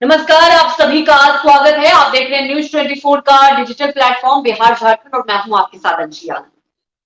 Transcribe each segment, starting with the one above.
नमस्कार, आप सभी का स्वागत है। आप देख रहे हैं न्यूज 24 का डिजिटल प्लेटफॉर्म बिहार झारखंड और मैं हूं आपके साथ अंशी यादव।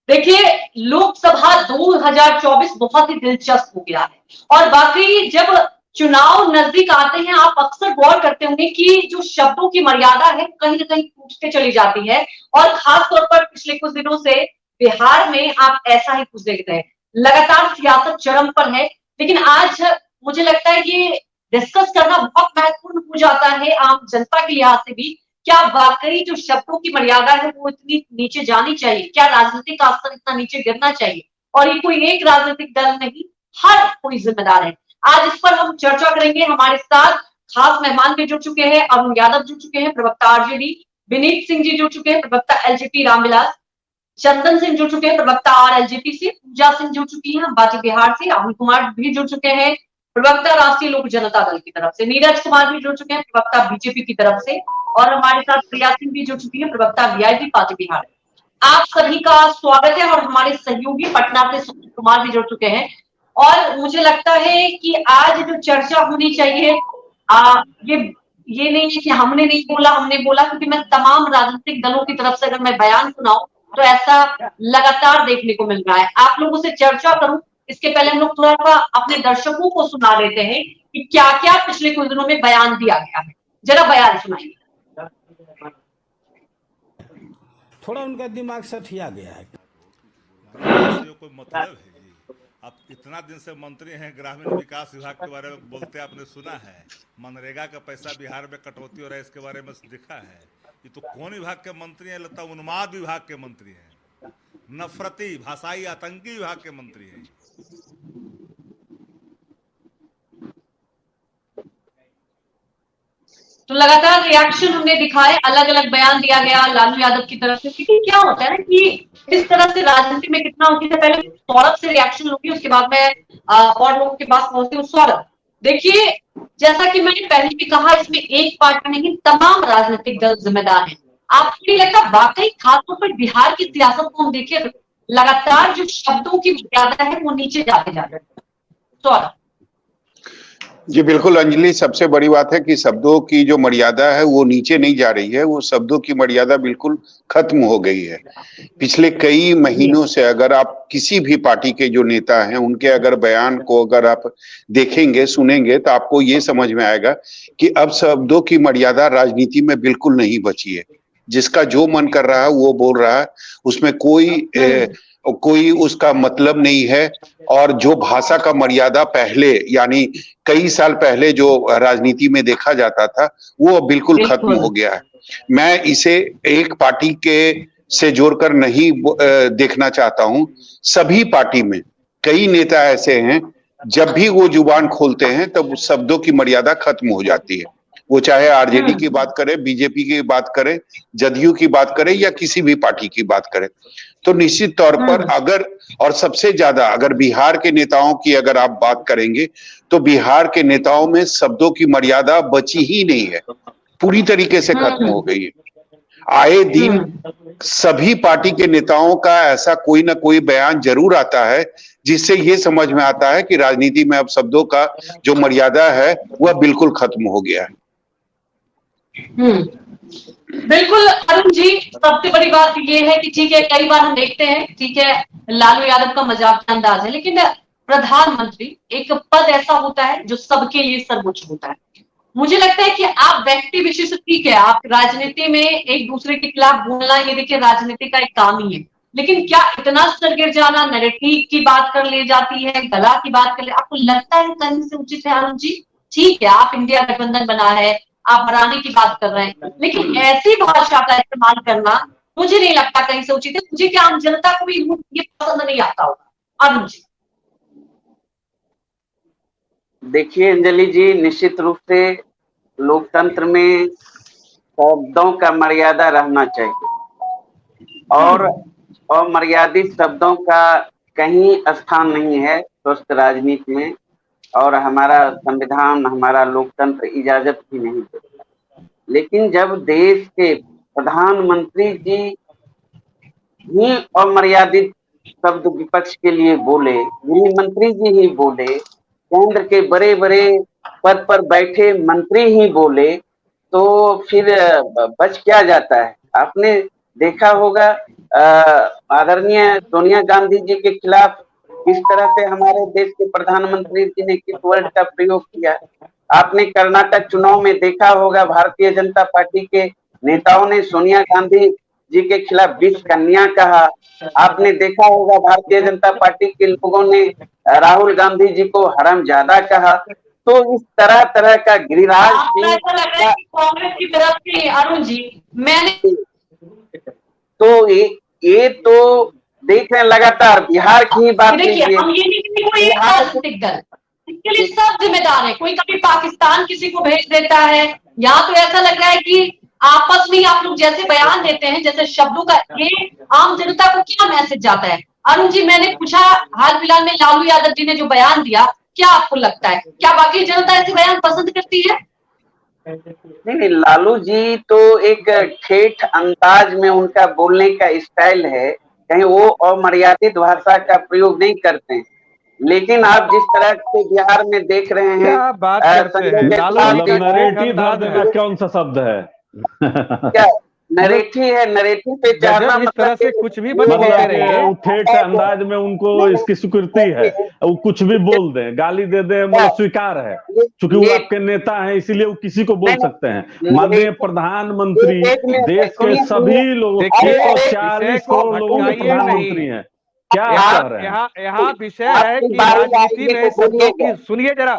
देखिए, लोकसभा 2024 बहुत ही दिलचस्प हो गया है और बाकी जब चुनाव नजदीक आते हैं आप अक्सर गौर करते होंगे कि जो शब्दों की मर्यादा है कहीं ना कहीं टूटते चली जाती है और खास तौर पर पिछले कुछ दिनों से बिहार में आप ऐसा ही कुछ देख रहे हैं। लगातार सियासत चरम पर है, लेकिन आज मुझे लगता है ये डिस्कस करना बहुत महत्वपूर्ण हो जाता है आम जनता के लिहाज से भी। क्या वाकई जो शब्दों की मर्यादा है वो इतनी नीचे जानी चाहिए? क्या राजनीतिक का स्तर इतना नीचे गिरना चाहिए? और ये कोई एक राजनीतिक दल नहीं, हर कोई जिम्मेदार है। आज इस पर हम चर्चा करेंगे। हमारे साथ खास मेहमान भी जुड़ चुके हैं। अरुण यादव जुड़ चुके हैं, प्रवक्ता आरजेडी। विनीत सिंह जी जुड़ चुके हैं, प्रवक्ता एलजेपी रामविलास। चंदन सिंह जुड़ चुके हैं, प्रवक्ता आरएलजेपी से। पूजा सिंह जुड़ चुकी हैं बाजी बिहार से। राहुल कुमार भी जुड़ चुके हैं, प्रवक्ता राष्ट्रीय लोक जनता दल की तरफ से। नीरज कुमार भी जुड़ चुके हैं, प्रवक्ता बीजेपी की तरफ से। और हमारे साथ प्रिया सिंह भी जुड़ चुकी है, प्रवक्ता वीआईपी पार्टी बिहार। आप सभी का स्वागत है। और हमारे सहयोगी पटना से सुनील कुमार भी जुड़ चुके हैं। और मुझे लगता है कि आज जो चर्चा होनी चाहिए, आ, ये ये नहीं है कि हमने नहीं बोला हमने बोला, क्योंकि मैं तमाम राजनीतिक दलों की तरफ से अगर मैं बयान सुनाऊं तो ऐसा लगातार देखने को मिल रहा है। आप लोगों से चर्चा करूं इसके पहले हम लोग थोड़ा सा अपने दर्शकों को सुना देते हैं कि क्या क्या पिछले कुछ दिनों में बयान दिया गया है। जरा बयान सुनाइए। थोड़ा उनका दिमाग सठिया गया है। कोई मतलब है जी? आप इतना दिन से मंत्री हैं, ग्रामीण विकास विभाग के बारे में बोलते आपने सुना है, मनरेगा का पैसा बिहार में कटौती हो रहा है इसके बारे में दिखा है। ये तो कौन विभाग के मंत्री हैं? लगता है उन्माद विभाग के मंत्री हैं, नफरती भाषाई आतंकी विभाग के मंत्री हैं। तो लगातार रिएक्शन हमने दिखाए, अलग अलग बयान दिया गया लालू यादव की तरफ से। क्योंकि क्या होता है ना कि इस तरह से राजनीति में कितना होती है। पहले सौरभ से रिएक्शन लूंगी, उसके बाद मैं और लोगों के पास पहुंचती हूँ। सौरभ, देखिए, जैसा कि मैंने पहले भी कहा, इसमें एक पार्टी नहीं तमाम राजनीतिक दल जिम्मेदार हैं। आपको नहीं लगता वाकई खासतौर पर बिहार की सियासत को हम देखें, लगातार जो शब्दों की मर्यादा है वो नीचे जाते जा रहे हैं? सौरभ जी बिल्कुल अंजलि, सबसे बड़ी बात है कि शब्दों की जो मर्यादा है वो नीचे नहीं जा रही है, वो शब्दों की मर्यादा बिल्कुल खत्म हो गई है। पिछले कई महीनों से अगर आप किसी भी पार्टी के जो नेता हैं उनके अगर बयान को अगर आप देखेंगे सुनेंगे तो आपको ये समझ में आएगा कि अब शब्दों की मर्यादा राजनीति में बिल्कुल नहीं बची है। जिसका जो मन कर रहा है वो बोल रहा है, उसमें कोई उसका मतलब नहीं है। और जो भाषा का मर्यादा पहले यानी कई साल पहले जो राजनीति में देखा जाता था वो अब बिल्कुल खत्म हो गया है। मैं इसे एक पार्टी के से जोड़कर नहीं देखना चाहता हूं। सभी पार्टी में कई नेता ऐसे हैं, जब भी वो जुबान खोलते हैं तब शब्दों की मर्यादा खत्म हो जाती है। वो चाहे आरजेडी की बात करे, बीजेपी की बात करे, जदयू की बात करे या किसी भी पार्टी की बात करे, तो निश्चित तौर पर अगर और सबसे ज्यादा अगर बिहार के नेताओं की अगर आप बात करेंगे तो बिहार के नेताओं में शब्दों की मर्यादा बची ही नहीं है, पूरी तरीके से खत्म हो गई है। आए दिन सभी पार्टी के नेताओं का ऐसा कोई ना कोई बयान जरूर आता है जिससे ये समझ में आता है कि राजनीति में अब शब्दों का जो मर्यादा है वह बिल्कुल खत्म हो गया है। बिल्कुल अरुण जी, सबसे बड़ी बात ये है कि ठीक है, कई बार हम देखते हैं, ठीक है, लालू यादव का मजाक अंदाज है, लेकिन प्रधानमंत्री एक पद ऐसा होता है जो सबके लिए सर्वोच्च होता है। मुझे लगता है कि आप व्यक्ति विशेष ठीक है, आप राजनीति में एक दूसरे के खिलाफ बोलना, ये देखिए राजनीति का एक काम ही है, लेकिन क्या इतना स्तर गिर जाना, नैरेटिव की बात कर ले जाती है, कला की बात कर ले, आपको लगता है कहीं से उचित है? अरुण जी, ठीक है, आप इंडिया गठबंधन बना है, आप हराने की बात कर रहे हैं, लेकिन ऐसी भाषा का इस्तेमाल करना मुझे नहीं लगता कहीं से उचित है। मुझे क्या आम जनता को भी ये पसंद नहीं आता होगा। अरुण जी, देखिए अंजलि जी, निश्चित रूप से लोकतंत्र में शब्दों का मर्यादा रहना चाहिए और अमर्यादित शब्दों का कहीं स्थान नहीं है स्वस्थ राजनीति में, और हमारा संविधान, हमारा लोकतंत्र इजाजत भी नहीं देता। लेकिन जब देश के प्रधानमंत्री जी ही अमर्यादित शब्द विपक्ष के लिए बोले, गृह मंत्री जी ही बोले, केंद्र के बड़े बड़े पद पर बैठे मंत्री ही बोले तो फिर बच क्या जाता है। आपने देखा होगा आदरणीय सोनिया गांधी जी के खिलाफ किस तरह से हमारे देश के प्रधानमंत्री जी ने किस वर्ड का प्रयोग किया। आपने कर्नाटक चुनाव में देखा होगा भारतीय जनता पार्टी के नेताओं ने सोनिया गांधी जी के खिलाफ विष कन्या कहा। आपने देखा होगा भारतीय जनता पार्टी के लोगों ने राहुल गांधी जी को हरामजादा कहा। तो इस तरह तरह का गिरिराज आपको सिंह ऐसा लग रहा है कि कांग्रेस की तरफ से अरुण जी मैंने तो ये तो देख रहे हैं लगातार बिहार की ही बात देखिए, लीजिए। हम ये नहीं कि कोई एक राजनीतिक दल, इसके लिए सब जिम्मेदार है। कोई कभी पाकिस्तान किसी को भेज देता है, यहाँ तो ऐसा लग रहा है कि आपस में आप लोग जैसे बयान देते हैं, जैसे शब्दों का, ये आम जनता को क्या मैसेज जाता है? अरुण जी, मैंने पूछा हाल फिलहाल में लालू यादव जी ने जो बयान दिया, क्या आपको लगता है, क्या बाकी जनता ऐसे बयान पसंद करती है? नहीं, लालू जी तो एक ठेठ अंदाज में उनका बोलने का स्टाइल है, कहीं वो अमर्यादित भाषा का प्रयोग नहीं करते हैं। लेकिन आप जिस तरह से बिहार में देख रहे हैं, क्या बात करते हैं? मतलब नरेटिव था देना कौन सा शब्द है? क्या नरेटिव है? नरेटिव पे चढ़ना इस तरह मतलब से कुछ भी बंद होते रहिए। मतलब ठेठ अंदाज में उनको इसकी स्वीकृति है, वो कुछ भी बोल दें, गाली दे दें, मतलब स्वीकार है, क्योंकि वो आपके नेता हैं इसीलिए वो किसी को बोल सकते हैं। माननीय प्रधानमंत्री देश के सभी लोगों, 140 करोड़ लोगों के प्रधानमंत्री हैं। क्या आप कह रहे हैं? यहाँ विषय है कि राजनीति में शब्दों की, सुनिए जरा,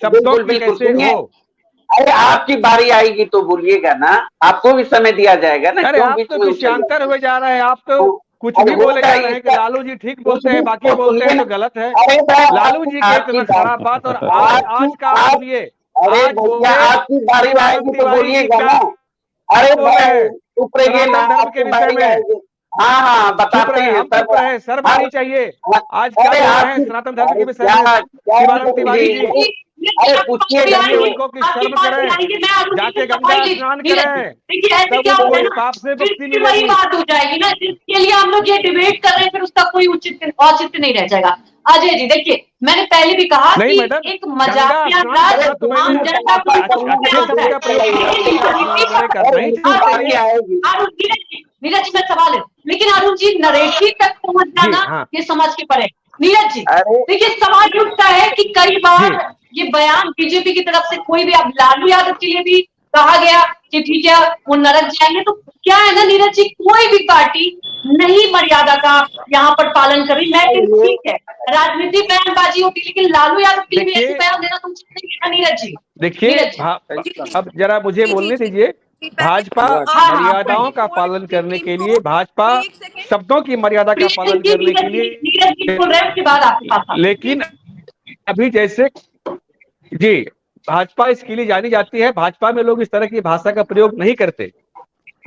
शब्दों की कैसे हो। अरे आपकी बारी आएगी तो बोलिएगा ना, आपको भी समय दिया जाएगा ना। अरे आप तो विषयांतर हुए जा रहे हैं, आप तो कुछ भी बोले जा रहे हैं कि लालू जी ठीक बोलते हैं, बाकी बोलते हैं तो गलत है। लालू जी के इतना खराब बात। और आज का सुनिए, आपकी बारी आएगी तो बोलिएगा ना। अरे चुप रहिए ना, के विषय में। हाँ बताते हैं सर, सर बारी चाहिए। आज क्या बोल रहे हैं सनातन धर्म के विषय में? शिवानंद तिवारी जी, अरे पूछिए उनको कि शर्म करें, जाके गंगा स्नान करें, पाप से मुक्ति वही मिलेगी। बात हो जाएगी ना, जिसके लिए हम लोग ये डिबेट कर रहे हैं, फिर उसका कोई औचित्य नहीं रह जाएगा। अजय जी देखिए, मैंने पहले भी कहा कि एक मजाकिया अंदाज आम जनता को नीरज जी का सवाल है, लेकिन अरुण जी नरेटिव तक पहुंच जाना ये समझ के परे। नीरज जी देखिए, सवाल उठता है कि कई बार ये बयान बीजेपी की तरफ से कोई भी, अब लालू यादव के लिए भी कहा गया कि ठीक है वो नरक जाएंगे, तो क्या है ना नीरज जी, कोई भी पार्टी नहीं मर्यादा का यहाँ पर पालन कर रही। मैं ठीक है राजनीतिक बयानबाजी होती, लेकिन लालू यादव के लिए भी ऐसे बयान देना तो उचित नहीं है नीरज जी। देखिए, अब जरा मुझे बोलने दीजिए। भाजपा मर्यादाओं का पालन करने के लिए, भाजपा शब्दों की मर्यादा का पालन करने के लिए, लेकिन अभी जैसे जी भाजपा इसके लिए जानी जाती है, भाजपा में लोग इस तरह की भाषा का प्रयोग नहीं करते।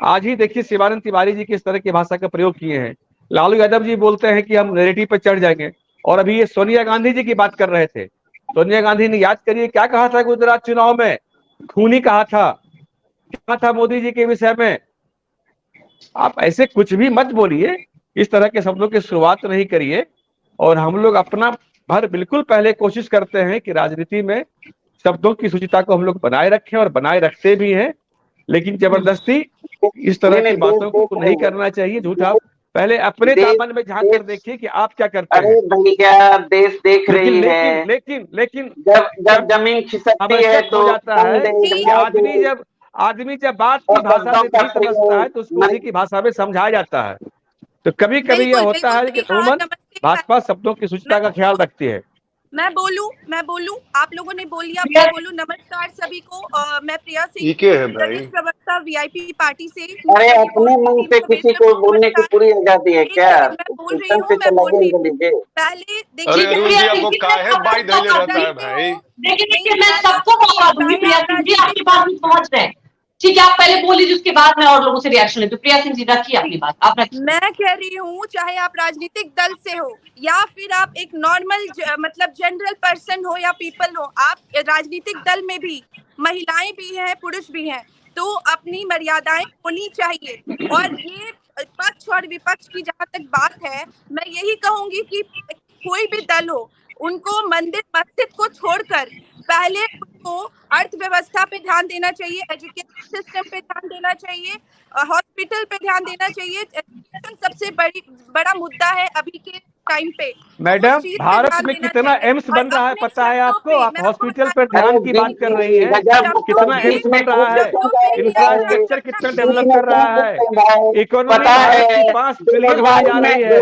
आज ही देखिए शिवानंद तिवारी जी किस तरह की भाषा का प्रयोग किए हैं। लालू यादव जी बोलते हैं कि हम नैरेटिव पर चढ़ जाएंगे, और अभी ये सोनिया गांधी जी की बात कर रहे थे। सोनिया गांधी ने, याद करिए क्या कहा था गुजरात चुनाव में, खूनी कहा था मोदी जी के विषय में। आप ऐसे कुछ भी मत बोलिए, इस तरह के शब्दों की शुरुआत नहीं करिए। और हम लोग अपना भर बिल्कुल पहले कोशिश करते हैं कि राजनीति में शब्दों की शुचिता को हम लोग बनाए रखें, और बनाए रखते भी हैं, लेकिन जबरदस्ती इस तरह की बातों को नहीं करना चाहिए। झूठा पहले अपने दामन में झांक कर देखिए कि आप क्या करते हैं। अरे भैया देश देख रही है, लेकिन जब जमीन खिसकती है तो जाता है कि आदमी जब बात की भाषा में नहीं समझता है तो उसको उसी की भाषा में समझाया जाता है। तो कभी कभी यह होता है कि अमूमन भाजपा शब्दों की शुचिता का ख्याल रखती है। मैं बोलूं, आप लोगों ने बोल लिया, मैं बोलूं। नमस्कार सभी को, मैं प्रिया सिंह, प्रदेश प्रवक्ता वीआईपी पार्टी से। अरे अपने मन से किसी को बोलने की पूरी आजादी है क्या? मैं बोल रही हूँ। पहले देखिए मैं सबको मौका दूंगी। प्रिया सिंह जी आपकी बात में पहुंच रहे हैं, ठीक है, आप पहले बोल लीजिए, उसके बाद मैं और लोगों से रिएक्शन लेती हूँ। प्रिया सिंह जी रखिए अपनी बात, आप रखिए। मैं कह रही हूँ, चाहे आप राजनीतिक दल से हो या फिर आप एक नॉर्मल मतलब जनरल पर्सन हो या पीपल हो, आप राजनीतिक दल में भी महिलाएं भी हैं, पुरुष भी हैं, तो अपनी मर्यादाएं होनी चाहिए। और ये पक्ष और विपक्ष की जहाँ तक बात है, मैं यही कहूंगी कि कोई भी दल हो, उनको मंदिर मस्जिद को छोड़कर पहले उनको अर्थव्यवस्था पे ध्यान देना चाहिए, एजुकेशन सिस्टम पे ध्यान देना चाहिए, हॉस्पिटल पे ध्यान देना चाहिए। एजुकेशन सबसे बड़ा मुद्दा है अभी के टाइम पे। मैडम, भारत में कितना एम्स बन रहा है पता है आपको? आप हॉस्पिटल पर ध्यान की बात कर रही हैं। कितना एम्स बन रहा है, इंफ्रास्ट्रक्चर कितना डेवलप कर रहा है, इकोनॉमी भारत की 5 ट्रिलियन जा रही है।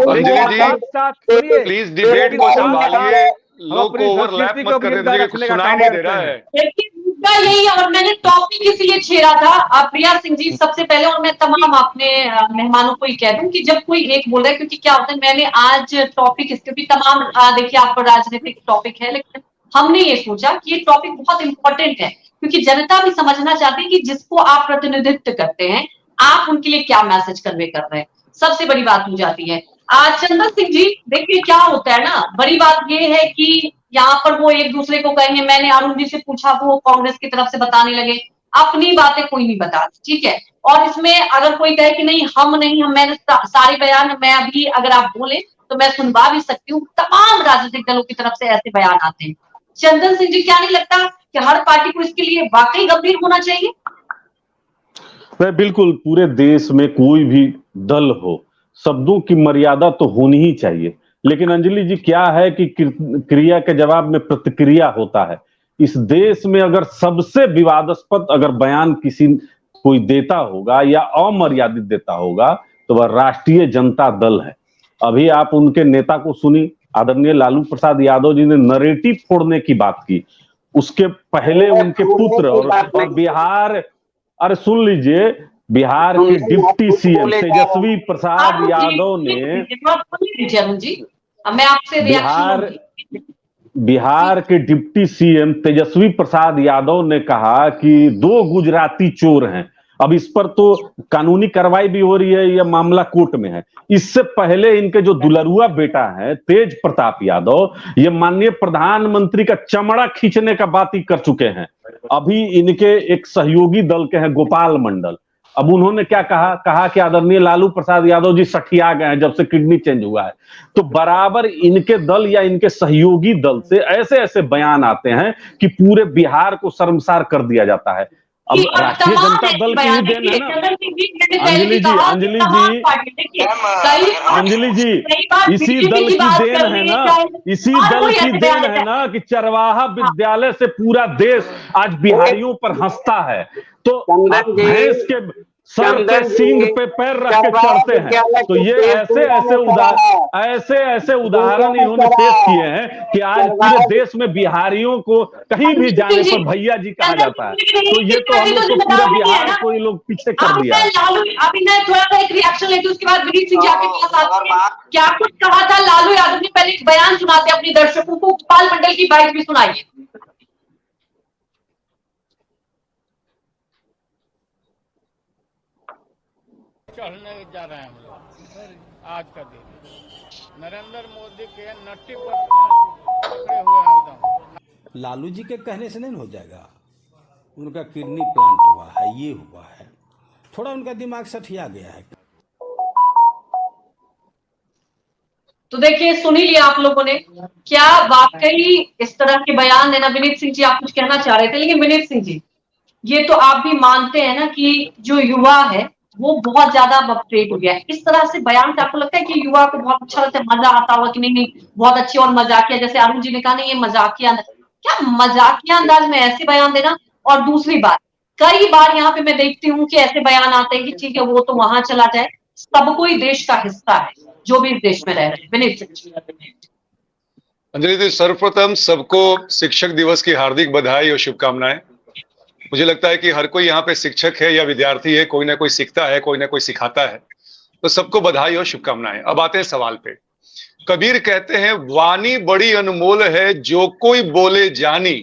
अंजलि जी प्लीज डिबेट को संभालिए, लोग को ओवरलैप मत करने दीजिए, कुछ सुनाई नहीं दे रहा है। देखिए मुद्दा यही है और मैंने टॉपिक इसलिए छेड़ा था प्रिया सिंह जी सबसे पहले, और मैं तमाम अपने मेहमानों को ही कह दूं कि जब कोई एक बोल रहा है, क्योंकि क्या होता है मैंने आज टॉपिक इसके भी तमाम देखिए आपका राजनीतिक टॉपिक है, लेकिन हमने ये सोचा कि ये टॉपिक बहुत इंपॉर्टेंट है क्योंकि जनता भी समझना चाहती है कि जिसको आप प्रतिनिधित्व करते हैं आप उनके लिए क्या मैसेज कन्वे कर रहे हैं, सबसे बड़ी बात हो जाती है। चंदन सिंह जी देखिए क्या होता है ना, बड़ी बात ये है कि यहाँ पर वो एक दूसरे को कहेंगे, मैंने अरुण जी से पूछा वो कांग्रेस की तरफ से बताने लगे, अपनी बातें कोई नहीं बताती, ठीक है। और इसमें अगर कोई कहे कि नहीं हम नहीं, मैंने सारे बयान मैं अभी अगर आप बोले तो मैं सुनवा भी सकती हूँ, तमाम राजनीतिक दलों की तरफ से ऐसे बयान आते हैं। चंदन सिंह जी क्या नहीं लगता कि हर पार्टी को इसके लिए वाकई गंभीर होना चाहिए? बिल्कुल, पूरे देश में कोई भी दल हो, शब्दों की मर्यादा तो होनी ही चाहिए। लेकिन अंजलि जी क्या है कि क्रिया के जवाब में प्रतिक्रिया होता है। इस देश में अगर सबसे विवादास्पद अगर बयान किसी कोई देता होगा या अमर्यादित देता होगा तो वह राष्ट्रीय जनता दल है। अभी आप उनके नेता को सुनी, आदरणीय लालू प्रसाद यादव जी ने नरेटिव फोड़ने की बात की। उसके पहले उनके पुत्र और बिहार, अरे सुन लीजिए, बिहार के डिप्टी सीएम तेजस्वी प्रसाद यादव ने बिहार के डिप्टी सीएम तेजस्वी प्रसाद यादव ने कहा कि 2 गुजराती चोर हैं। अब इस पर तो कानूनी कार्रवाई भी हो रही है, यह मामला कोर्ट में है। इससे पहले इनके जो दुलरुआ बेटा है तेज प्रताप यादव, ये माननीय प्रधानमंत्री का चमड़ा खींचने का बात ही कर चुके हैं। अभी इनके एक सहयोगी दल के हैं गोपाल मंडल, अब उन्होंने क्या कहा कि आदरणीय लालू प्रसाद यादव जी सठिया गए हैं जब से किडनी चेंज हुआ है। तो बराबर इनके दल या इनके सहयोगी दल से ऐसे ऐसे बयान आते हैं कि पूरे बिहार को शर्मसार कर दिया जाता है। अब राष्ट्रीय जनता दल की ही देन है ना अंजलि जी, इसी दल की देन है ना, इसी दल की देन है ना कि चरवाहा विद्यालय से पूरा देश आज बिहारियों पर हंसता है। तो भैंस के सर पे सींग पे पैर रख के चढ़ते हैं। तो ये ऐसे ऐसे उदाहरण इन्होंने पेश किए हैं कि आज पूरे देश में बिहारियों को कहीं भी जाने पर भैया जी कहा जाता है। तो ये तो हम लोग को पूरा बिहार को ये लोग पीछे कर दिया। अभी मैं थोड़ा सा एक रिएक्शन लेती हूँ, उसके बाद विनीत सिंह जी आपके पास आते हैं। क्या कुछ कहा था लालू यादव ने? पहले एक बयान सुनाते अपने दर्शकों को, गोपाल मंडल की बाइट भी सुनाइए। चढ़ने जा रहे हैं हम लोग। आज का दिन नरेंद्र मोदी के नट्टी पर पकड़े हुए हैं एकदम। लालू जी के कहने से नहीं हो जाएगा, उनका किडनी प्लांट हुआ है, ये हुआ है, थोड़ा उनका दिमाग सठिया गया है। तो देखिए सुन ही लिया आप लोगों ने, क्या वाकई इस तरह के बयान देना। विनीत सिंह जी आप कुछ कहना चाह रहे थे, लेकिन विनीत सिंह जी ये तो आप भी मानते हैं ना कि जो युवा है वो बहुत ज्यादा अपडेट हो गया है। इस तरह से बयान से आपको लगता है कि युवा को बहुत अच्छा लगता है, मजा आता होगा कि नहीं बहुत अच्छी और मजाकिया, जैसे अरुण जी ने कहा नहीं ये मजाकिया, क्या मजाकिया अंदाज में ऐसे बयान देना। और दूसरी बात, कई बार यहाँ पे मैं देखती हूँ कि ऐसे बयान आते हैं कि ठीक है वो तो वहां चला जाए, सब कोई देश का हिस्सा है जो भी इस देश में रह रहे हैं। विनीत अंजलि जी, सर्वप्रथम सबको शिक्षक दिवस की हार्दिक बधाई और शुभकामनाएं। मुझे लगता है कि हर कोई यहाँ पे शिक्षक है या विद्यार्थी है, कोई ना कोई सीखता है, कोई ना कोई सिखाता है, तो सबको बधाई और शुभकामनाएं। अब आते हैं सवाल पे। कबीर कहते हैं वाणी बड़ी अनमोल है, जो कोई बोले जानी,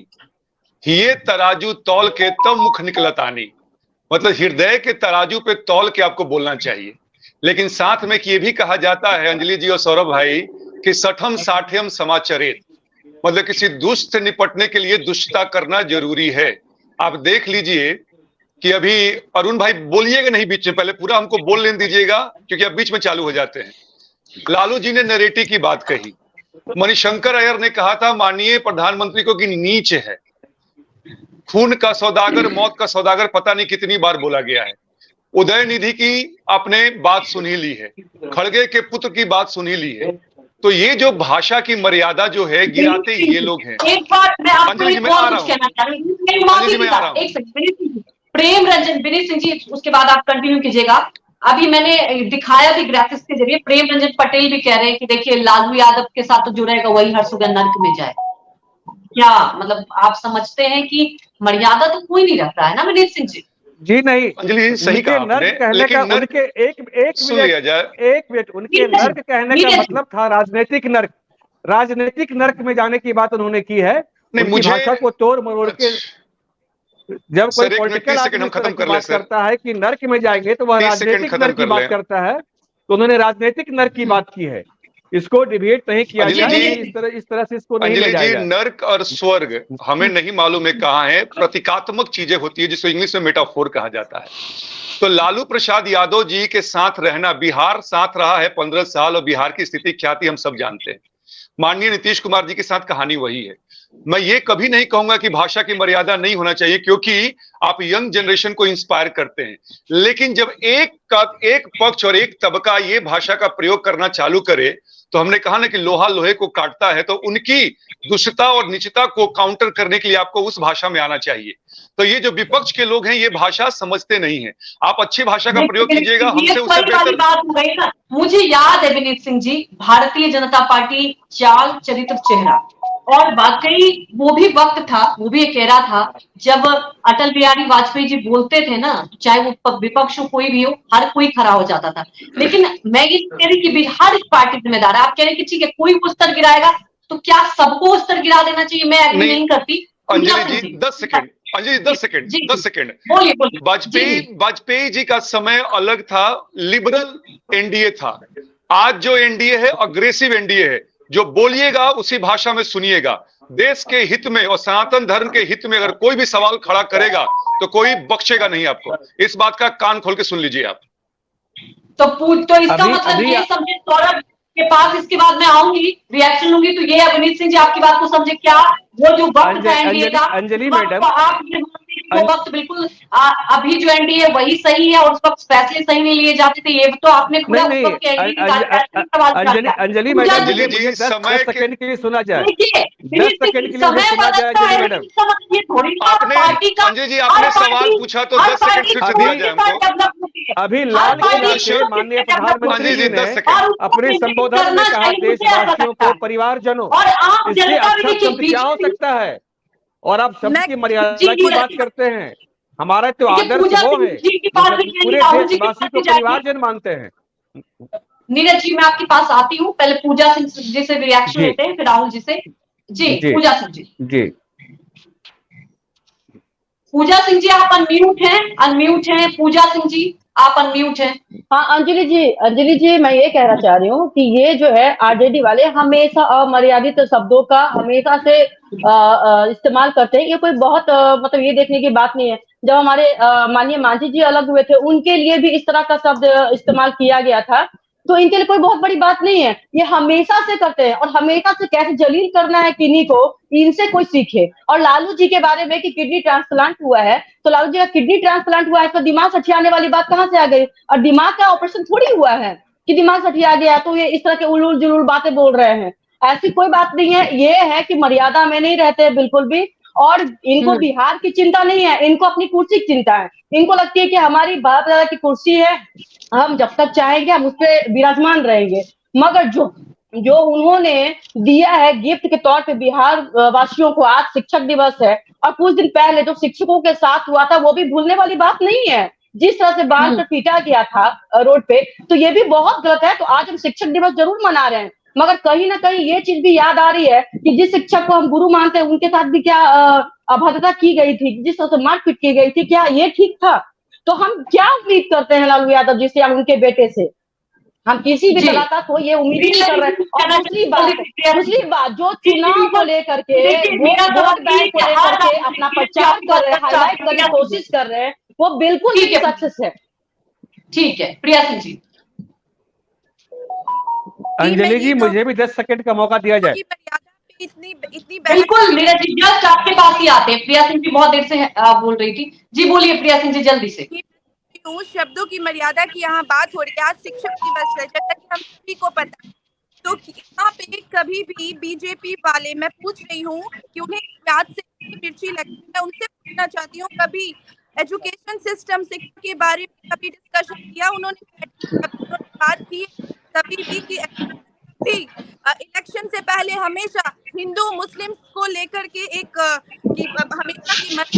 ये तराजू तौल के तब मुख निकलत आनी। मतलब हृदय के तराजू पे तौल के आपको बोलना चाहिए। लेकिन साथ में ये भी कहा जाता है अंजलि जी और सौरभ भाई कि सठम साठ्यम समाचरित, मतलब किसी दुष्ट से निपटने के लिए दुष्टता करना जरूरी है। आप देख लीजिए कि अभी अरुण भाई बोलिएगा नहीं बीच में, पहले पूरा हमको बोल लेने दीजिएगा क्योंकि अब बीच में चालू हो जाते हैं। लालू जी ने नरेटिव की बात कही, मणिशंकर अय्यर ने कहा था माननीय प्रधानमंत्री को कि नीच है, खून का सौदागर, मौत का सौदागर पता नहीं कितनी बार बोला गया है। उदयनिधि की आपने बात सुन ही ली है, खड़गे के पुत्र की बात सुन ही ली है। तो ये जो भाषा की मर्यादा जो है गिराते ये लोग हैं। एक बार मैं आपको अंजलि जी, एक मैं और आ रहा कुछ हूं। कहना चाह रही हूँ। मेरी माफी अंजलि जी, मैं आ रहा हूं। एक सेकंड, प्रेम रंजन, विनीत सिंह जी, उसके बाद आप कंटिन्यू कीजिएगा। अभी मैंने दिखाया भी ग्राफिक्स के जरिए, प्रेम रंजन पटेल भी कह रहे हैं कि देखिए लालू यादव के साथ तो जुड़ेगा वही हर सुगन नर्क में जाए। क्या मतलब आप समझते हैं कि मर्यादा तो कोई नहीं रख रहा है ना विनीत सिंह जी? जी नहीं, अंजलि जी सही कहा आपने, नर्क कहने लेकिन का नर्क उनके एक सुन लिया जाए। मिनट उनके नर्क कहने का मतलब था राजनीतिक नर्क। राजनीतिक नर्क में जाने की बात उन्होंने की है। नहीं, उनकी मुझे भाषा को तोड़ मरोड़ के जब कोई सर, 1 मिनट पॉलिटिकल 30 आदमी सेकंड हम इस तरह खत्म की कर ले बात सर। करता है कि नर्क में जाएंगे तो वह 30 सेकंड राजनीतिक खत्म नर्क की कर बात ले। करता है, तो उन्होंने राजनीतिक नर्क की बात की है। इसको डिबेट नहीं किया अंजलि जाए, जी, इस तरह से इसको नहीं ले अंजलि जाया जी, जाए। नर्क और स्वर्ग हमें नहीं मालूम है कहाँ है, प्रतीकात्मक चीजें होती है जिसको इंग्लिश में मेटाफोर कहा जाता है। तो लालू प्रसाद यादव जी के साथ रहना, बिहार साथ रहा है 15 साल और बिहार की स्थिति क्या थी हम सब जानते हैं। माननीय नीतीश कुमार जी के साथ कहानी वही है। मैं ये कभी नहीं कहूंगा कि भाषा की मर्यादा नहीं होना चाहिए, क्योंकि आप यंग जनरेशन को इंस्पायर करते हैं, लेकिन जब एक पक्ष और एक तबका ये भाषा का प्रयोग करना चालू करे, तो हमने कहा ना कि लोहा लोहे को काटता है, तो उनकी दुष्टता और नीचता को काउंटर करने के लिए आपको उस भाषा में आना चाहिए। तो ये जो विपक्ष के लोग हैं ये भाषा समझते नहीं है। आप अच्छी भाषा का प्रयोग कीजिएगा, हमसे उससे बेहतर। बात हो गई ना, मुझे याद है विनीत सिंह जी, भारतीय जनता पार्टी चाल चरित्र चेहरा, और वाकई वो भी वक्त था, वो भी एक एरा था जब अटल बिहारी वाजपेयी जी बोलते थे ना, चाहे वो विपक्ष हो कोई भी हो, हर कोई खड़ा हो जाता था। लेकिन मैं ये कह रही कि हर पार्टी जिम्मेदार है। आप कह रहे कि ठीक है कोई वो स्तर गिराएगा, तो क्या सबको स्तर गिरा देना चाहिए? मैं एग्री नहीं करती। अंजलि जी 10 सेकंड, अंजलि 10 सेकंड। बोलिए। वाजपेयी जी का समय अलग था, लिबरल एनडीए था। आज जो एनडीए है अग्रेसिव एनडीए है। जो बोलिएगा उसी भाषा में सुनिएगा। देश के हित में और सनातन धर्म के हित में अगर कोई भी सवाल खड़ा करेगा तो कोई बख्शेगा नहीं आपको। इस बात का कान खोल के सुन लीजिए आप। तो इसका मतलब ये समझे, सौरभ के पास इसके बाद मैं आऊंगी, रिएक्शन लूंगी, तो ये विनीत सिंह जी आपकी बात को समझे क्या वो जो वक्त था एनडीए का, अंजलि मैडम, आप वो वक्त बिल्कुल अभी जो एनडीए वही सही है और उस वक्त फैसले सही नहीं लिए जाते थे, ये तो आपने खुद अंजलि मैडम, अंजलि जी 10 सेकंड के लिए सुना जाए, 10 सेकंड के लिए सुना जाए अंजलि मैडम। अंजलि जी आपने सवाल पूछा तो 10 सेकंड फिर से दिया जाए हमको। अभी लाल किला से माननीय प्रधानमंत्री जी ने अपने संबोधन में कहा देशवासियों को, परिवारजनों, इससे अच्छा शब्द क्या हो सकता है? और आप शब्द की मर्यादा की बात करते हैं। हमारा तो आदर्श वो है, पूरे देशवासी को परिवारजन मानते हैं। नीरज जी मैं आपके पास आती हूँ, पहले पूजा सिंह जी से रिएक्शन लेते हैं, फिर राहुल जी से। जी पूजा सिंह जी। पूजा सिंह जी आप अनम्यूट हैं। पूजा सिंह जी आप अनम्यूट हैं। हाँ अंजलि जी मैं ये कहना चाह रही हूँ कि ये जो है आरजेडी वाले हमेशा अमर्यादित शब्दों का हमेशा से इस्तेमाल करते हैं। ये कोई बहुत मतलब ये देखने की बात नहीं है। जब हमारे माननीय मांझी जी अलग हुए थे, उनके लिए भी इस तरह का शब्द इस्तेमाल किया गया था, तो इनके लिए कोई बहुत बड़ी बात नहीं है। ये हमेशा से करते हैं और हमेशा से कैसे जलील करना है किन्हीं को, इनसे कोई सीखे। और लालू जी के बारे में कि किडनी ट्रांसप्लांट हुआ है, तो लालू जी का किडनी ट्रांसप्लांट हुआ है तो दिमाग सठियाने वाली बात कहाँ से आ गई? और दिमाग का ऑपरेशन थोड़ी हुआ है कि दिमाग सठिया गया, तो ये इस तरह के उलूल जुलूल बातें बोल रहे हैं। ऐसी कोई बात नहीं है। ये है कि मर्यादा में नहीं रहते बिल्कुल भी, और इनको बिहार की चिंता नहीं है, इनको अपनी कुर्सी की चिंता है। इनको लगती है कि हमारी बाप दादा की कुर्सी है, हम जब तक चाहेंगे हम उस पर विराजमान रहेंगे। मगर जो उन्होंने दिया है गिफ्ट के तौर पे बिहार वासियों को, आज शिक्षक दिवस है और कुछ दिन पहले जो शिक्षकों के साथ हुआ था वो भी भूलने वाली बात नहीं है। जिस तरह से बांध कर पीटा गया था रोड पे, तो ये भी बहुत गलत है। तो आज हम शिक्षक दिवस जरूर मना रहे हैं, मगर कहीं ना कहीं ये चीज भी याद आ रही है कि जिस शिक्षक को हम गुरु मानते हैं उनके साथ भी क्या अभद्रता की गई थी, जिस तरह से मारपीट की गई थी, क्या ये ठीक था? तो हम क्या उम्मीद करते हैं लालू यादव जी से या उनके बेटे से? हम किसी भी कलाकार को ये उम्मीद नहीं कर रहे हैं। और दूसरी बात जो चुनाव को लेकर के, वोट बैंक को लेकर के अपना प्रचार कर रहे हैं, हाईलाइट करने की कोशिश कर रहे हैं, वो बिल्कुल सक्सेस है। ठीक है प्रिया सिंह जी। अंजलि जी मुझे भी 10 सेकंड का मौका दिया जाए। इतनी इतनी बिल्कुल नीरज जी, जस्ट आपके पास ही आते हैं। प्रिया सिंह जी बहुत देर से बोल रही थी। जी बोलिए प्रिया सिंह जी, जल्दी से। शब्दों की मर्यादा की यहाँ बात हो रही है। आज शिक्षक दिवस है, जैसा कि हम सभी को पता है। तो यहाँ पे कभी भी बीजेपी वाले, मैं पूछ रही हूँ कि उन्हें प्याज से मिर्ची लगी, मैं उनसे पूछना चाहती हूँ, कभी एजुकेशन सिस्टम शिक्षा के बारे में कभी डिस्कशन किया उन्होंने बात की कभी भी कि इलेक्शन से पहले हमेशा हिंदू मुस्लिम को लेकर के एक हमेशा की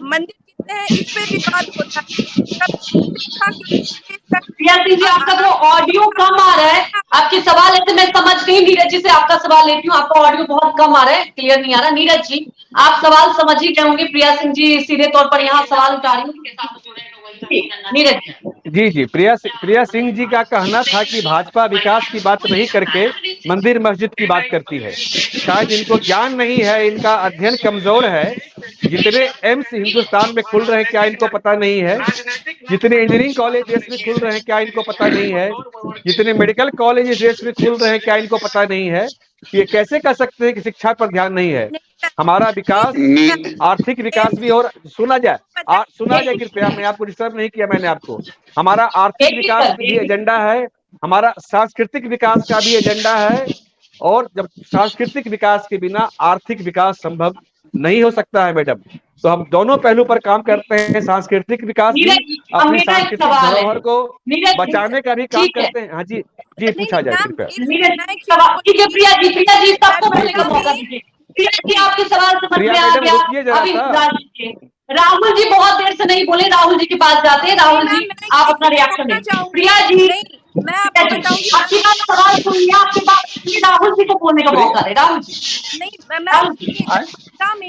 मंदिर कितने हैं इस पे विवाद होता है। प्रिया सिंह जी, आपका तो ऑडियो कम आ रहा है। आपके सवाल ऐसे मैं समझ गई। नीरज जी से आपका सवाल लेती हूँ। आपका ऑडियो बहुत कम आ रहा है, क्लियर नहीं आ रहा। नीरज जी आप सवाल समझ ही गए होंगे। प्रिया सिंह जी सीधे तौर पर यहाँ सवाल उठा रही हूँ। नीरज जी प्रिया सिंह जी का कहना था कि भाजपा विकास की बात नहीं करके मंदिर मस्जिद की बात करती है। शायद इनको ज्ञान नहीं है, इनका अध्ययन कमजोर है। जितने एम्स हिंदुस्तान में खुल रहे हैं क्या इनको पता नहीं है? जितने इंजीनियरिंग कॉलेज देश में खुल रहे हैं क्या इनको पता नहीं है? जितने मेडिकल कॉलेज देश में खुल रहे हैं क्या इनको पता नहीं है? ये कैसे कह सकते हैं कि शिक्षा पर ध्यान नहीं है? हमारा विकास, आर्थिक विकास भी और सुना जाए कृपया। मैं आपको डिस्टर्ब नहीं किया मैंने आपको। हमारा आर्थिक विकास भी एजेंडा है, हमारा सांस्कृतिक विकास का भी एजेंडा है। और जब सांस्कृतिक विकास के बिना आर्थिक विकास संभव नहीं हो सकता है मैडम। तो हम दोनों पहलू पर काम करते हैं। सांस्कृतिक विकास भी, अपनी सांस्कृतिक धरोहर को बचाने का भी काम करते हैं। हाँ जी पूछा जाए कृपया। ठीक है प्रिया जी सबको बोलने का मौका दीजिए। प्रिया जी आपके सवाल समझ में आ गया। अभी राहुल जी बहुत देर से नहीं बोले, राहुल जी के पास जाते हैं। राहुल जी आप अपना रिएक्शन दें। प्रिया जी मैं आपको बताऊंगी, आपकी बात सवाल सुनिए, आपके बात राहुल जी को बोलने का मौका दे। राहुल जी नहीं,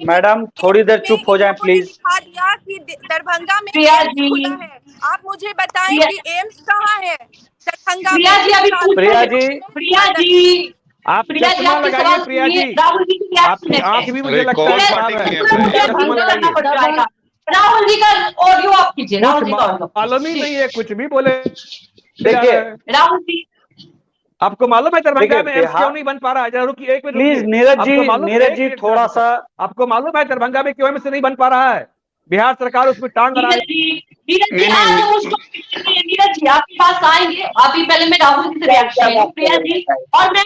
मैडम थोड़ी देर चुप हो जाएं प्लीज। दिखा दिया कि दरभंगा में प्रिया एम्स जी खुला है। आप मुझे बताएं कि एम्स कहाँ है दरभंगा में? प्रिया जी अभी प्रिया जी आप चश्मा लगाइए। प्रिया जी आपकी आंख भी मुझे लगता है खराब है। राहुल जी का ऑडियो आप कीजिए। राहुल जी का मालूम ही नहीं है, कुछ भी बोले। देखिए राहुल जी आपको मालूम है दरभंगा में एम्स क्यों नहीं बन पा रहा है? रुकिए एक मिनट प्लीज। नीरज जी थोड़ा सा, आपको मालूम है दरभंगा में क्यों एम्स नहीं बन पा रहा है? बिहार सरकार उसमें टांग अड़ा रही है। नीरज जी आपके पास आएंगे। अभी पहले मैं राहुल जी से रिएक्शन प्रिया जी, और मैं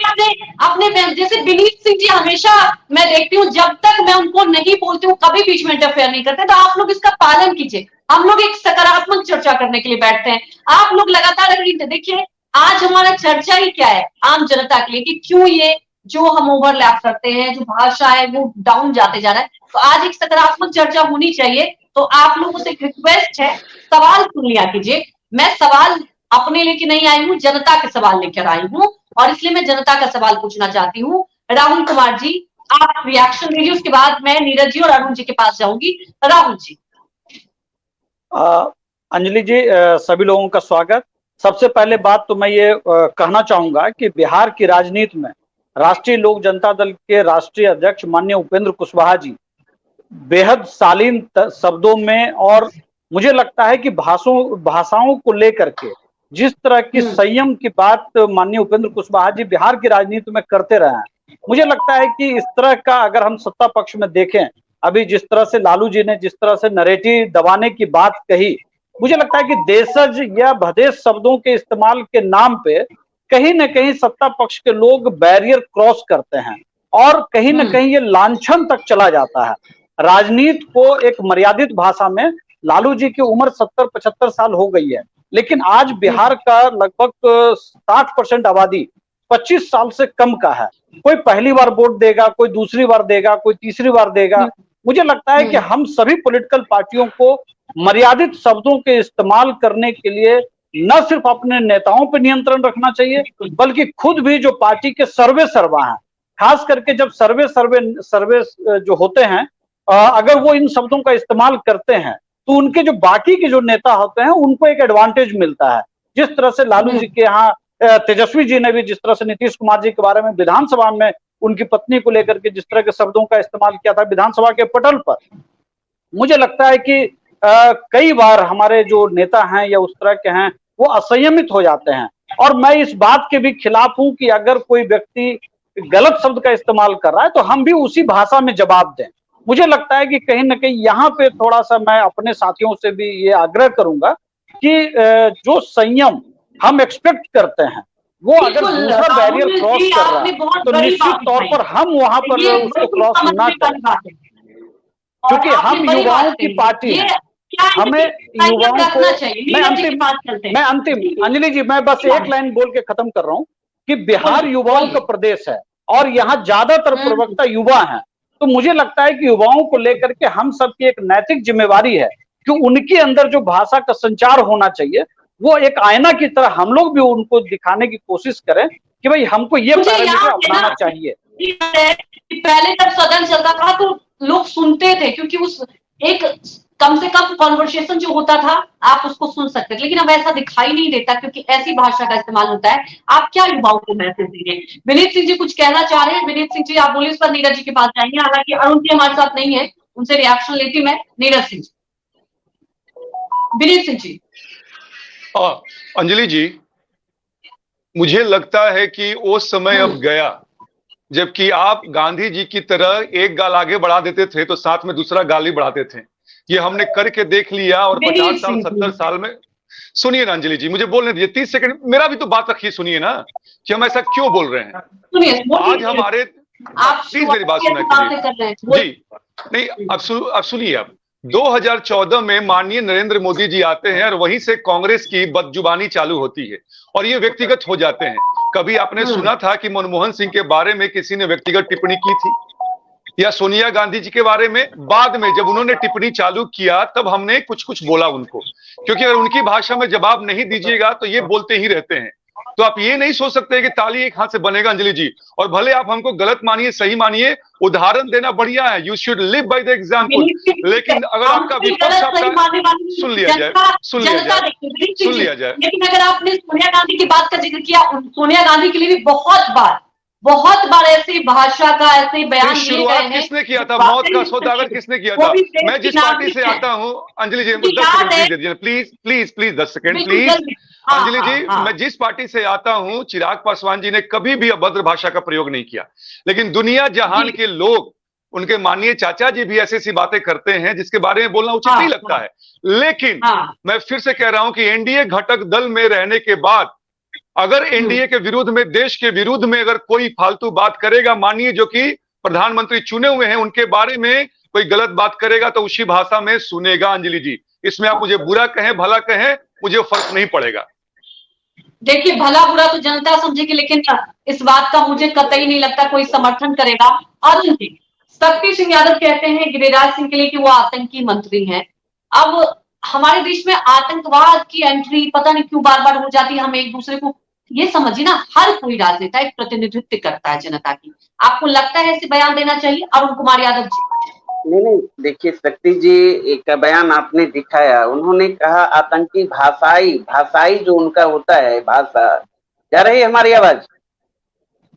अपने जैसे विनीत सिंह जी हमेशा मैं देखती हूँ, जब तक मैं उनको नहीं बोलती हूँ कभी बीच में इंटरफेयर नहीं करते। तो आप लोग इसका पालन कीजिए। हम लोग एक सकारात्मक चर्चा करने के लिए बैठते हैं। आप लोग लगातार देखिए, आज हमारा चर्चा ही क्या है आम जनता के लिए, कि क्यों ये जो हम ओवरलैप करते हैं, जो भाषा है वो डाउन जाते जा रहा है। तो आज एक सकारात्मक चर्चा होनी चाहिए। तो आप लोगों से एक रिक्वेस्ट है, सवाल सुन लिया कीजिए। मैं सवाल अपने लेके नहीं आई हूँ, जनता के सवाल लेकर आई हूँ, और इसलिए मैं जनता का सवाल पूछना चाहती हूँ। राहुल कुमार जी आप रिएक्शन दीजिए, उसके बाद मैं नीरज जी और अरुण जी के पास जाऊंगी। राहुल जी। अंजलि जी सभी लोगों का स्वागत। सबसे पहले बात तो मैं ये कहना चाहूंगा कि बिहार की राजनीति में राष्ट्रीय लोक जनता दल के राष्ट्रीय अध्यक्ष माननीय उपेंद्र कुशवाहा जी बेहद शालीन शब्दों में, और मुझे लगता है कि भाषाओं को लेकर के जिस तरह की संयम की बात माननीय उपेंद्र कुशवाहा जी बिहार की राजनीति में करते रहे हैं, मुझे लगता है कि इस तरह का अगर हम सत्ता पक्ष में देखें, अभी जिस तरह से लालू जी ने जिस तरह से नैरेटिव दबाने की बात कही, मुझे लगता है कि देशज या भदेश शब्दों के इस्तेमाल के नाम पे कहीं न कहीं सत्ता पक्ष के लोग बैरियर क्रॉस करते हैं, और कहीं न कहीं ये लांछन तक चला जाता है। राजनीति को एक मर्यादित भाषा में, लालू जी की उम्र 70-75 साल हो गई है, लेकिन आज बिहार का लगभग 60% आबादी 25 साल से कम का है। कोई पहली बार वोट देगा, कोई दूसरी बार देगा, कोई तीसरी बार देगा। मुझे लगता है कि हम सभी पॉलिटिकल पार्टियों को मर्यादित शब्दों के इस्तेमाल करने के लिए न सिर्फ अपने नेताओं पर नियंत्रण रखना चाहिए, बल्कि खुद भी जो पार्टी के सर्वे सर्वा हैं, खास करके जब सर्वे जो होते हैं, अगर वो इन शब्दों का इस्तेमाल करते हैं तो उनके जो बाकी के जो नेता होते हैं उनको एक एडवांटेज मिलता है। जिस तरह से लालू जी के यहाँ तेजस्वी जी ने भी जिस तरह से नीतीश कुमार जी के बारे में विधानसभा में उनकी पत्नी को लेकर के जिस तरह के शब्दों का इस्तेमाल किया था विधानसभा के पटल पर, मुझे लगता है कि कई बार हमारे जो नेता हैं या उस तरह के हैं वो असंयमित हो जाते हैं। और मैं इस बात के भी खिलाफ हूं कि अगर कोई व्यक्ति गलत शब्द का इस्तेमाल कर रहा है तो हम भी उसी भाषा में जवाब दें। मुझे लगता है कि कहीं ना कहीं यहाँ पे थोड़ा सा मैं अपने साथियों से भी ये आग्रह करूंगा कि जो संयम हम एक्सपेक्ट करते हैं वो अगर दूसरा बैरियर क्रॉस कर रहा है तो निश्चित तौर पर हम वहां पर उसको क्रॉस ना करें, क्योंकि हम युवाओं की पार्टी है। हमें युवाओं को मैं अंतिम अंजलि जी मैं बस एक लाइन बोल के खत्म कर रहा हूं कि बिहार युवाओं का प्रदेश है और यहाँ ज्यादातर प्रवक्ता युवा हैं। तो मुझे लगता है कि युवाओं को लेकर के हम सबकी एक नैतिक जिम्मेवारी है कि उनके अंदर जो भाषा का संचार होना चाहिए वो एक आईना की तरह हम लोग भी उनको दिखाने की कोशिश करें कि भाई हमको ये पैरामीटर अपनाना चाहिए। पहले जब सदन चलता था तो लोग सुनते थे, क्योंकि उस एक कम से कम कॉन्वर्सेशन जो होता था आप उसको सुन सकते थे, लेकिन अब ऐसा दिखाई नहीं देता क्योंकि ऐसी भाषा का इस्तेमाल होता है। आप क्या युवाओं को मैसेज देंगे? विनीत सिंह जी कुछ कहना चाह रहे हैं? विनीत सिंह जी आप बोलिए, उस पर नीरज जी के पास जाएंगे। हालांकि अरुण जी हमारे साथ नहीं है, उनसे रिएक्शन लेती मैं। नीरज सिंह जी, विनीत सिंह जी। अंजलि जी, मुझे लगता है कि वो समय अब गया जबकि आप गांधी जी की तरह एक गाल आगे बढ़ा देते थे तो साथ में दूसरा गाल ही बढ़ाते थे। ये हमने करके देख लिया और 50 साल 70 साल में। सुनिए ना अंजलि जी, मुझे बोलने दीजिए 30 सेकंड, मेरा भी तो बात रखिए, सुनिए ना कि हम ऐसा क्यों बोल रहे हैं। आज हमारे प्लीज मेरी बात सुना कीजिए जी। नहीं, अब सुनिए, आप 2014 में माननीय नरेंद्र मोदी जी आते हैं और वहीं से कांग्रेस की बदजुबानी चालू होती है और ये व्यक्तिगत हो जाते हैं। कभी आपने सुना था कि मनमोहन सिंह के बारे में किसी ने व्यक्तिगत टिप्पणी की थी, या सोनिया गांधी जी के बारे में? बाद में जब उन्होंने टिप्पणी चालू किया तब हमने कुछ कुछ बोला उनको, क्योंकि अगर उनकी भाषा में जवाब नहीं दीजिएगा तो ये बोलते ही रहते हैं। तो आप ये नहीं सोच सकते कि ताली एक हाथ से बनेगा अंजलि जी। और भले आप हमको गलत मानिए सही मानिए, उदाहरण देना बढ़िया है, you should live by the example. लेकिन अगर आपका विपक्ष सुन लिया जाए। लेकिन अगर आपने सोनिया गांधी की बात का जिक्र किया, सोनिया गांधी के लिए भी बहुत बार ऐसी भाषा का ऐसे बयान शुरुआत किसने किया था? मौत का सौदागर किसने किया था? मैं जिस पार्टी से आता हूं, अंजलि जी 10 सेकंड दे दीजिए प्लीज 10 सेकंड प्लीज। अंजलि जी, मैं जिस पार्टी से आता हूं, चिराग पासवान जी ने कभी भी अभद्र भाषा का प्रयोग नहीं किया, लेकिन दुनिया जहान के लोग, उनके माननीय चाचा जी भी ऐसी बातें करते हैं जिसके बारे में बोलना उचित नहीं लगता है। लेकिन मैं फिर से कह रहा हूं कि एनडीए घटक दल में रहने के बाद अगर एनडीए के विरुद्ध में, देश के विरुद्ध में अगर कोई फालतू बात करेगा, मानिए जो कि प्रधानमंत्री चुने हुए हैं उनके बारे में कोई गलत बात करेगा तो उसी भाषा में सुनेगा अंजलि जी। इसमें आप मुझे बुरा कहें भला कहें, मुझे फर्क नहीं पड़ेगा। देखिए, भला बुरा तो जनता समझेगी, लेकिन इस बात का मुझे कतई नहीं लगता कोई समर्थन करेगा। अरुण जी, शक्ति सिंह यादव कहते हैं गिरिराज सिंह के लिए कि वो आतंकी मंत्री हैं। अब हमारे देश में आतंकवाद की एंट्री पता नहीं क्यों बार बार हो जाती है। हम एक दूसरे को ये समझिए ना, हर कोई राजनेता एक प्रतिनिधित्व करता है जनता की। आपको लगता है ऐसे बयान देना चाहिए? अरुण कुमार यादव जी। नहीं, देखिए शक्ति जी, एक बयान आपने दिखाया, उन्होंने कहा आतंकी भाषाई जो उनका होता है भाषा। जा रही है हमारी आवाज?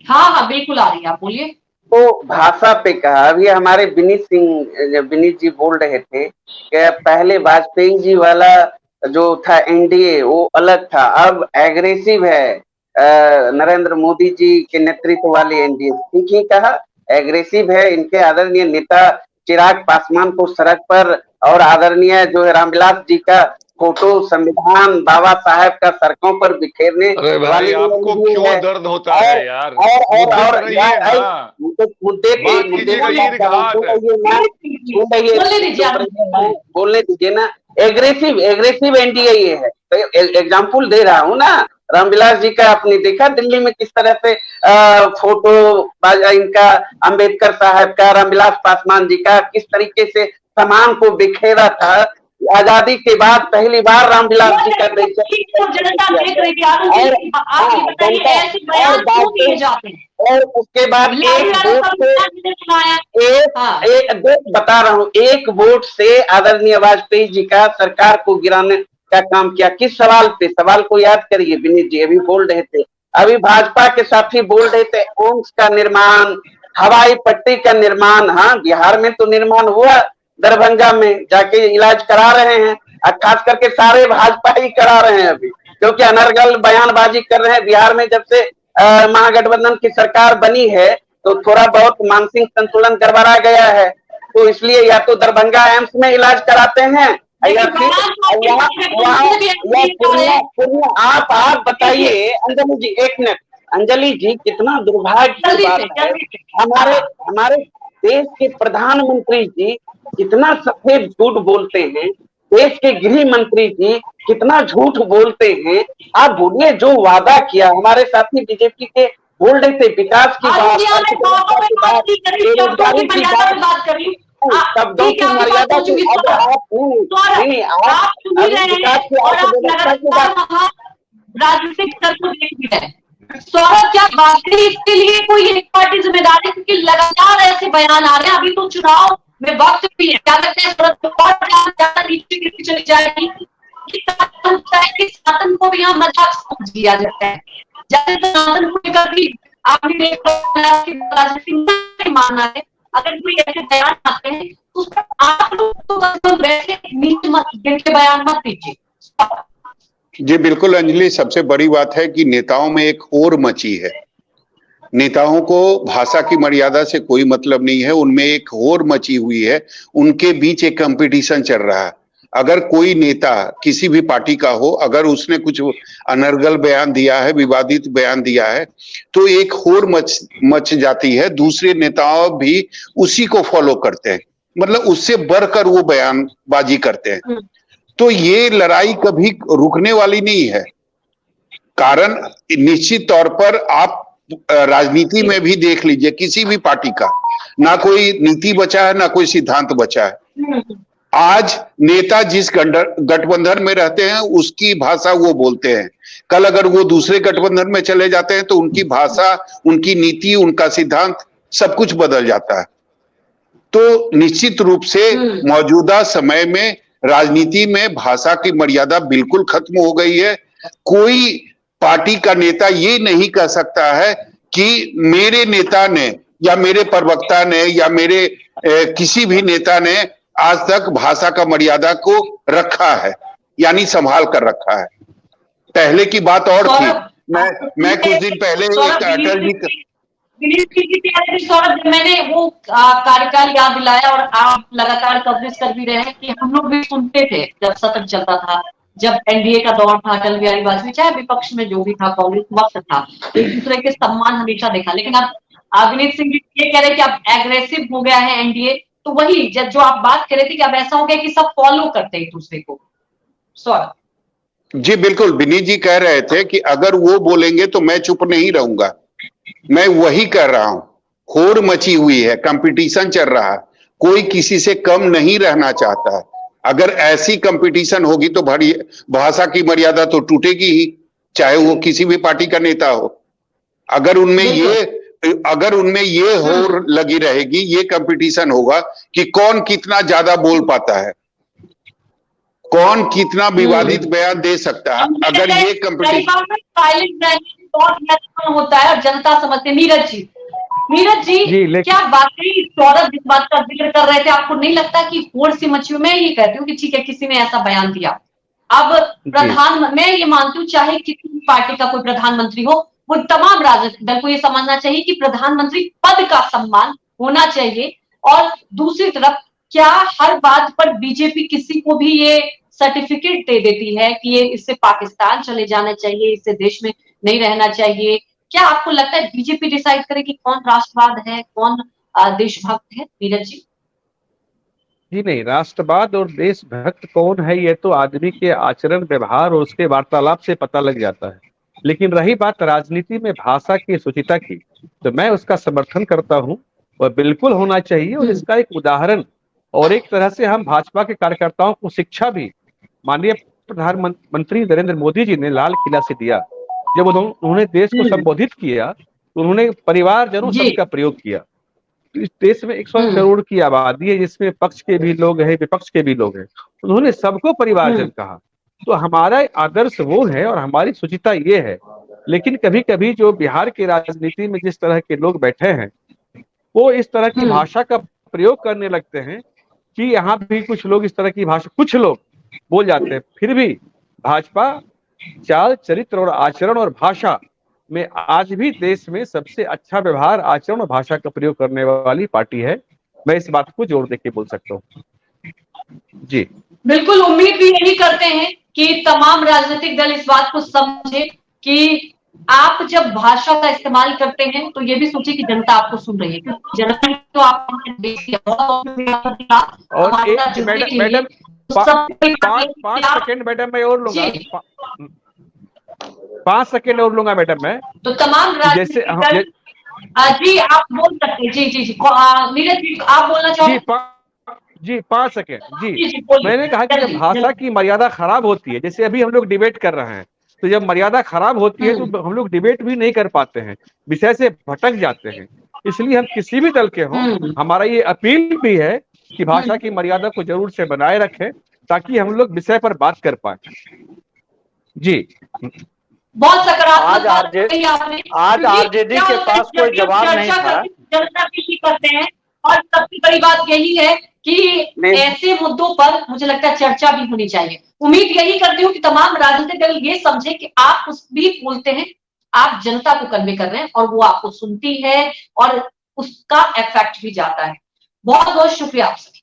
हाँ बिल्कुल आ रही है, आप बोलिए। तो भाषा पे कहा। अभी हमारे विनीत जी बोल रहे थे कि पहले वाजपेयी जी वाला जो था एनडीए वो अलग था, अब एग्रेसिव है नरेंद्र मोदी जी के नेतृत्व वाली एनडीए। ठीक ही कहा, एग्रेसिव है। इनके आदरणीय नेता चिराग पासवान को सड़क पर और आदरणीय जो है रामविलास जी का फोटो संविधान बाबा साहेब का सड़कों पर बिखेरने वाली आपको क्यों दर्द होता है यार? बोलने दीजिए ना। एग्रेसिव एनडीए ये है, तो एग्जाम्पल दे रहा हूँ ना। रामविलास जी का आपने देखा दिल्ली में किस तरह से फोटो इनका, अंबेडकर साहब का, रामविलास पासवान जी का किस तरीके से सामान को बिखेरा था। आजादी के बाद पहली बार रामविलास जी का और उसके बाद बता रहा हूँ, एक वोट से आदरणीय वाजपेयी जी का सरकार को गिराने का काम किया। किस सवाल पे? सवाल को याद करिए विनीत जी, अभी बोल रहे थे, अभी भाजपा के साथी बोल रहे थे एम्स का निर्माण, हवाई पट्टी का निर्माण। हाँ, बिहार में तो निर्माण हुआ, दरभंगा में जाके इलाज करा रहे हैं, खास करके सारे भाजपा ही करा रहे हैं अभी। क्योंकि अनर्गल बयानबाजी कर रहे हैं। बिहार में जब से महागठबंधन की सरकार बनी है तो थोड़ा बहुत मानसिक संतुलन गड़बड़ा गया है, तो इसलिए या तो दरभंगा एम्स में इलाज कराते हैं या फिर आप बताइए अंजलि जी, एक मिनट अंजलि जी, कितना दुर्भाग्य की बात है, हमारे देश के प्रधानमंत्री जी कितना सफेद झूठ बोलते हैं, देश के गृह मंत्री जी कितना झूठ बोलते हैं। आप बोलिए, जो वादा किया हमारे साथी बीजेपी के बोल रहे थे, विकास की बात, बेरोजगारी की बात, शब्दों की मर्यादा से विकास की अर्थव्यवस्था की बात, राजनीतिक स्तर को देख भी रहे हैं। सौरभ, क्या वाकई इसके लिए कोई एक पार्टी जिम्मेदार है? क्योंकि लगातार ऐसे बयान आ रहे हैं, अभी तो चुनाव में वक्त भी है, क्या लगता है सौरभ और ज्यादा नीचे चली जाएगी? सनातन को भी यहाँ मजाक समझ लिया जाता है, सनातन को लेकर भी आपने राजनीति मानना है, अगर कोई ऐसे बयान आते हैं तो उस पर आप लोग तो वैसे नीचे मत के बयान मत दीजिए। जी बिल्कुल अंजलि, सबसे बड़ी बात है कि नेताओं में एक होड़ मची है। नेताओं को भाषा की मर्यादा से कोई मतलब नहीं है, उनमें एक होड़ मची हुई है, उनके बीच एक कंपटीशन चल रहा है। अगर कोई नेता किसी भी पार्टी का हो, अगर उसने कुछ अनर्गल बयान दिया है, विवादित बयान दिया है, तो एक होड़ मच जाती है, दूसरे नेताओं भी उसी को फॉलो करते हैं, मतलब उससे बढ़कर वो बयानबाजी करते हैं। तो ये लड़ाई कभी रुकने वाली नहीं है। कारण निश्चित तौर पर आप राजनीति में भी देख लीजिए, किसी भी पार्टी का ना कोई नीति बचा है, ना कोई सिद्धांत बचा है। आज नेता जिस गठबंधन में रहते हैं उसकी भाषा वो बोलते हैं, कल अगर वो दूसरे गठबंधन में चले जाते हैं तो उनकी भाषा, उनकी नीति, उनका सिद्धांत सब कुछ बदल जाता है। तो निश्चित रूप से मौजूदा समय में राजनीति में भाषा की मर्यादा बिल्कुल खत्म हो गई है। कोई पार्टी का नेता ये नहीं कह सकता है कि मेरे नेता ने या मेरे प्रवक्ता ने या मेरे किसी भी नेता ने आज तक भाषा का मर्यादा को रखा है, यानी संभाल कर रखा है। पहले की बात और थी। मैं कुछ दिन पहले एक अटल जी सौरभ, मैंने वो कार्यकाल याद दिलाया और आप लगातार कवरेज कर भी रहे हैं कि हम लोग भी सुनते थे जब सत्र चलता था, जब एनडीए का दौर था, अटल बिहारी वाजपेयी, चाहे विपक्ष में जो भी था, कांग्रेस वक्त था, एक दूसरे के सम्मान हमेशा देखा। लेकिन अब विनीत सिंह जी ये कह रहे हैं कि अब एग्रेसिव हो गया है एनडीए, तो वही जो आप बात कर रहे थे कि अब ऐसा हो गया कि सब फॉलो करते हैं एक दूसरे को। सौरभ जी बिल्कुल, विनीत जी कह रहे थे कि अगर वो बोलेंगे तो मैं चुप नहीं रहूंगा। मैं वही कर रहा हूं, होड़ मची हुई है, कंपटीशन चल रहा है, कोई किसी से कम नहीं रहना चाहता है। अगर ऐसी कंपटीशन होगी तो भाषा की मर्यादा तो टूटेगी ही, चाहे वो किसी भी पार्टी का नेता हो। अगर उनमें ये होड़ लगी रहेगी, ये कंपटीशन होगा कि कौन कितना ज्यादा बोल पाता है, कौन कितना विवादित बयान दे सकता है। अगर ये कंपटीशन होता है और जनता समझते। नीरज जी क्या वाकई सौरभ जिस बात का जिक्र कर रहे थे, आपको नहीं लगता कि होड़ सी मची? मैं ये कहती हूँ कि ठीक है, किसी ने ऐसा बयान दिया, अब मैं ये मानती हूँ चाहे किसी भी पार्टी का कोई प्रधानमंत्री हो, वो तमाम राजनीतिक दल को ये समझना चाहिए कि प्रधानमंत्री पद का सम्मान होना चाहिए। और दूसरी तरफ क्या हर बात पर बीजेपी किसी को भी ये सर्टिफिकेट दे देती है कि ये इससे पाकिस्तान चले जाना चाहिए, इससे देश में नहीं रहना चाहिए? क्या आपको लगता है बीजेपी डिसाइड करे कि कौन राष्ट्रवाद है, कौन देशभक्त है? नीरज जी जी नहीं, राष्ट्रवाद और देशभक्त कौन है ये तो आदमी के आचरण, व्यवहार और उसके वार्तालाप से पता लग जाता है। लेकिन रही बात राजनीति में भाषा की शुचिता की, तो मैं उसका समर्थन करता हूं, वह बिल्कुल होना चाहिए। और इसका एक उदाहरण और एक तरह से हम भाजपा के कार्यकर्ताओं को शिक्षा भी माननीय प्रधानमंत्री नरेंद्र मोदी जी ने लाल किला से दिया। जब उन्होंने देश को संबोधित किया तो उन्होंने परिवारजनों शब्द का प्रयोग किया। इस देश में 100 करोड़ की आबादी है, जिसमें पक्ष के भी लोग हैं, विपक्ष के भी लोग हैं, उन्होंने सबको परिवारजन कहा। तो हमारा आदर्श वो है और हमारी शुचिता ये है। लेकिन कभी कभी जो बिहार की राजनीति में जिस तरह के लोग बैठे हैं, वो इस तरह की भाषा का प्रयोग करने लगते हैं कि यहाँ भी कुछ लोग इस तरह की भाषा, कुछ लोग बोल जाते हैं। फिर भी भाजपा चाल, चरित्र और आचरण और भाषा में आज भी देश में सबसे अच्छा व्यवहार, आचरण और भाषा का प्रयोग करने वाली पार्टी है। मैं इस बात को जोर देके बोल सकता हूँ। जी बिल्कुल, उम्मीद भी यही करते हैं कि तमाम राजनीतिक दल इस बात को समझे कि आप जब भाषा का इस्तेमाल करते हैं तो ये भी सोचिए कि जनता आपको सुन रही है, क्योंकि जनता तो आपको और एक मैडम 5 सेकेंड मैडम मैं और लूंगा, 5 सेकेंड और लूंगा मैडम मैं। तो तमाम जैसे जी आप बोल सकते हैं। जी जी जी नीरज जी आप बोलना चाहोगे? जी 5 सेकेंड। जी मैंने कहा कि जब भाषा की मर्यादा खराब होती है, जैसे अभी हम लोग डिबेट कर रहे हैं, तो जब मर्यादा खराब होती है तो हम लोग डिबेट भी नहीं कर पाते हैं, विषय से भटक जाते हैं। इसलिए हम किसी भी दल के हों, हमारा ये अपील भी है कि भाषा की मर्यादा को जरूर से बनाए रखें ताकि हम लोग विषय पर बात कर पाए। जी बहुत सकारात्मक आज आरजेडी के पास कोई जवाब नहीं था। जनता भी करते हैं और सबसे बड़ी बात यही है कि ऐसे मुद्दों पर मुझे लगता है चर्चा भी होनी चाहिए। उम्मीद यही करती हूँ कि तमाम राजनीतिक दल ये समझे कि आप कुछ भी बोलते हैं, आप जनता को कन्वे कर रहे हैं और वो आपको सुनती है और उसका इफेक्ट भी जाता है। बहुत बहुत शुक्रिया आपसे।